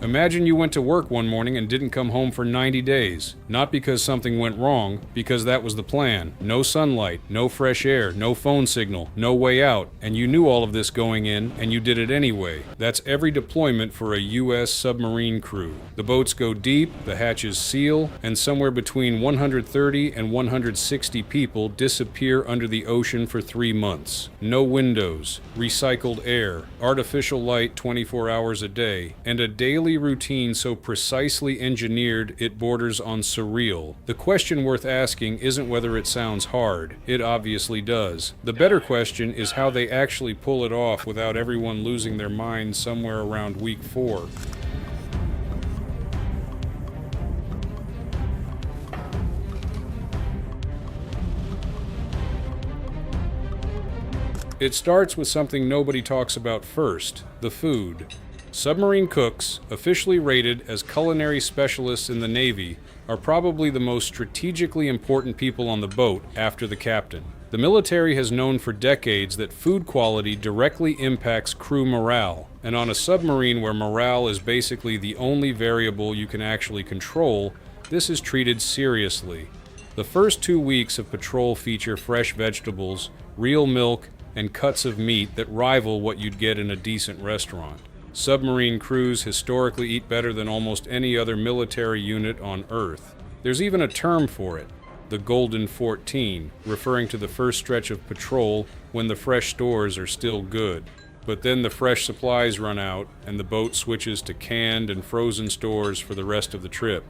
Imagine you went to work one morning and didn't come home for 90 days. Not because something went wrong, because that was the plan. No sunlight, no fresh air, no phone signal, no way out, and you knew all of this going in, and you did it anyway. That's every deployment for a U.S. submarine crew. The boats go deep, the hatches seal, and somewhere between 130 and 160 people disappear under the ocean for 3 months. No windows, recycled air, artificial light 24 hours a day, and a daily routine so precisely engineered it borders on surreal. The question worth asking isn't whether it sounds hard. It obviously does. The better question is how they actually pull it off without everyone losing their minds somewhere around week 4. It starts with something nobody talks about first: the food. Submarine cooks, officially rated as culinary specialists in the Navy, are probably the most strategically important people on the boat after the captain. The military has known for decades that food quality directly impacts crew morale, and on a submarine where morale is basically the only variable you can actually control, this is treated seriously. The first 2 weeks of patrol feature fresh vegetables, real milk, and cuts of meat that rival what you'd get in a decent restaurant. Submarine crews historically eat better than almost any other military unit on Earth. There's even a term for it: the Golden 14, referring to the first stretch of patrol when the fresh stores are still good. But then the fresh supplies run out, and the boat switches to canned and frozen stores for the rest of the trip.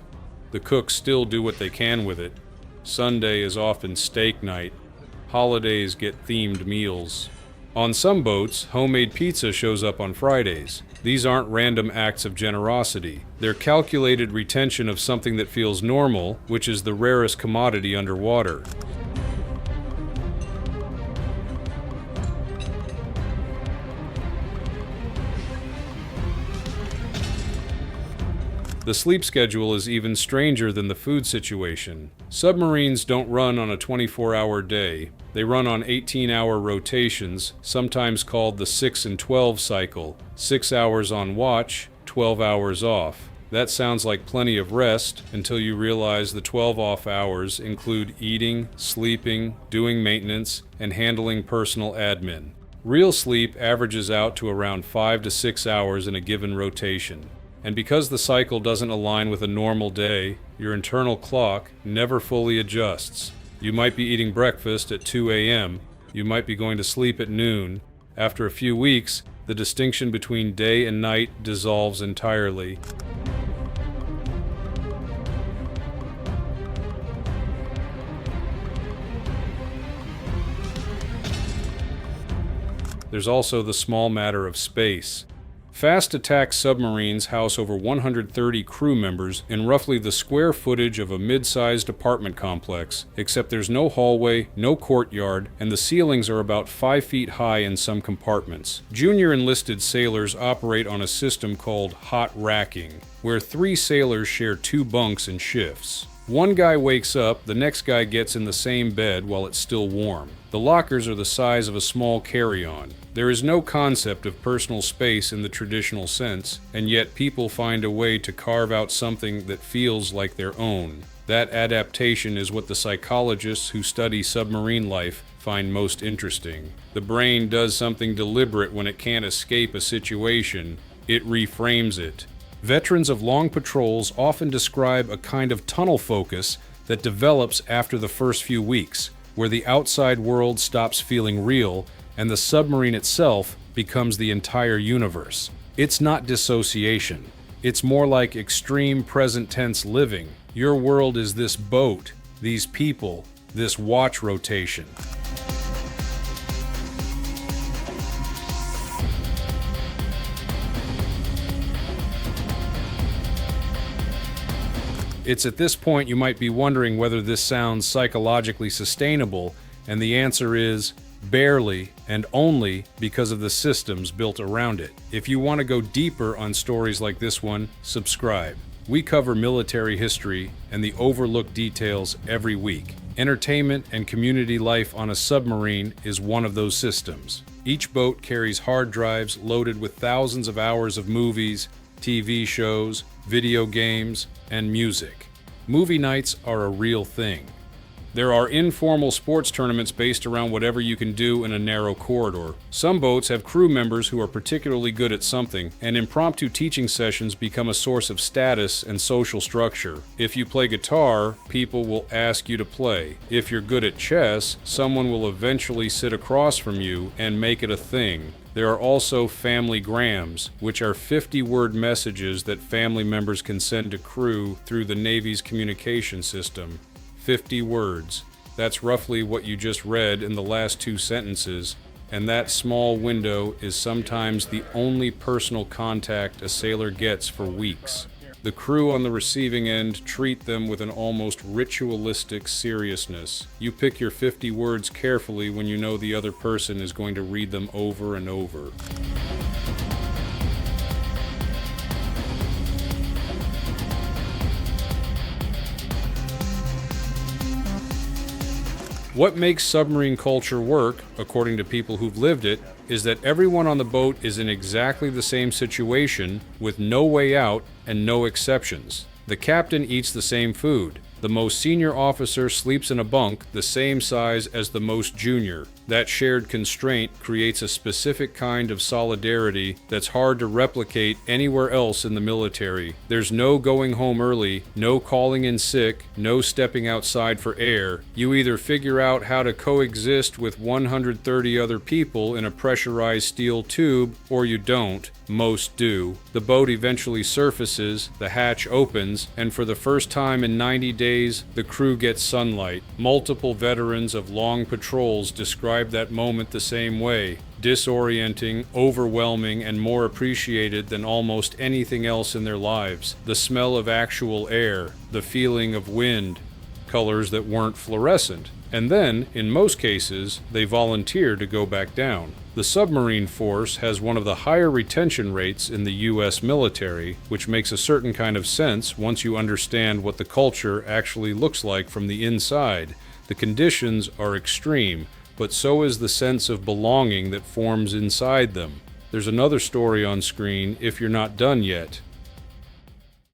The cooks still do what they can with it. Sunday is often steak night. Holidays get themed meals. On some boats, homemade pizza shows up on Fridays. These aren't random acts of generosity. They're calculated retention of something that feels normal, which is the rarest commodity underwater. The sleep schedule is even stranger than the food situation. Submarines don't run on a 24-hour day. They run on 18-hour rotations, sometimes called the 6 and 12 cycle. 6 hours on watch, 12 hours off. That sounds like plenty of rest until you realize the 12 off hours include eating, sleeping, doing maintenance, and handling personal admin. Real sleep averages out to around 5 to 6 hours in a given rotation. And because the cycle doesn't align with a normal day, your internal clock never fully adjusts. You might be eating breakfast at 2 a.m., you might be going to sleep at noon. After a few weeks, the distinction between day and night dissolves entirely. There's also the small matter of space. Fast attack submarines house over 130 crew members in roughly the square footage of a mid-sized apartment complex, except there's no hallway, no courtyard, and the ceilings are about 5 feet high in some compartments. Junior enlisted sailors operate on a system called hot racking, where 3 sailors share 2 bunks in shifts. One guy wakes up, the next guy gets in the same bed while it's still warm. The lockers are the size of a small carry-on. There is no concept of personal space in the traditional sense, and yet people find a way to carve out something that feels like their own. That adaptation is what the psychologists who study submarine life find most interesting. The brain does something deliberate when it can't escape a situation. It reframes it. Veterans of long patrols often describe a kind of tunnel focus that develops after the first few weeks, where the outside world stops feeling real and the submarine itself becomes the entire universe. It's not dissociation. It's more like extreme present tense living. Your world is this boat, these people, this watch rotation. It's at this point you might be wondering whether this sounds psychologically sustainable, and the answer is barely, and only because of the systems built around it. If you want to go deeper on stories like this one, subscribe. We cover military history and the overlooked details every week. Entertainment and community life on a submarine is one of those systems. Each boat carries hard drives loaded with thousands of hours of movies, TV shows, video games, and music. Movie nights are a real thing. There are informal sports tournaments based around whatever you can do in a narrow corridor. Some boats have crew members who are particularly good at something, and impromptu teaching sessions become a source of status and social structure. If you play guitar, people will ask you to play. If you're good at chess, someone will eventually sit across from you and make it a thing. There are also family grams, which are 50-word messages that family members can send to crew through the Navy's communication system. 50 words. That's roughly what you just read in the last 2 sentences, and that small window is sometimes the only personal contact a sailor gets for weeks. The crew on the receiving end treat them with an almost ritualistic seriousness. You pick your 50 words carefully when you know the other person is going to read them over and over. What makes submarine culture work, according to people who've lived it, is that everyone on the boat is in exactly the same situation, with no way out and no exceptions. The captain eats the same food. The most senior officer sleeps in a bunk the same size as the most junior. That shared constraint creates a specific kind of solidarity that's hard to replicate anywhere else in the military. There's no going home early, no calling in sick, no stepping outside for air. You either figure out how to coexist with 130 other people in a pressurized steel tube, or you don't. Most do. The boat eventually surfaces, the hatch opens, and for the first time in 90 days, the crew gets sunlight. Multiple veterans of long patrols describe that moment the same way: disorienting, overwhelming, and more appreciated than almost anything else in their lives. The smell of actual air, the feeling of wind, colors that weren't fluorescent. And then, in most cases, they volunteer to go back down. The submarine force has one of the higher retention rates in the U.S. military, which makes a certain kind of sense once you understand what the culture actually looks like from the inside. The conditions are extreme, but so is the sense of belonging that forms inside them. There's another story on screen if you're not done yet.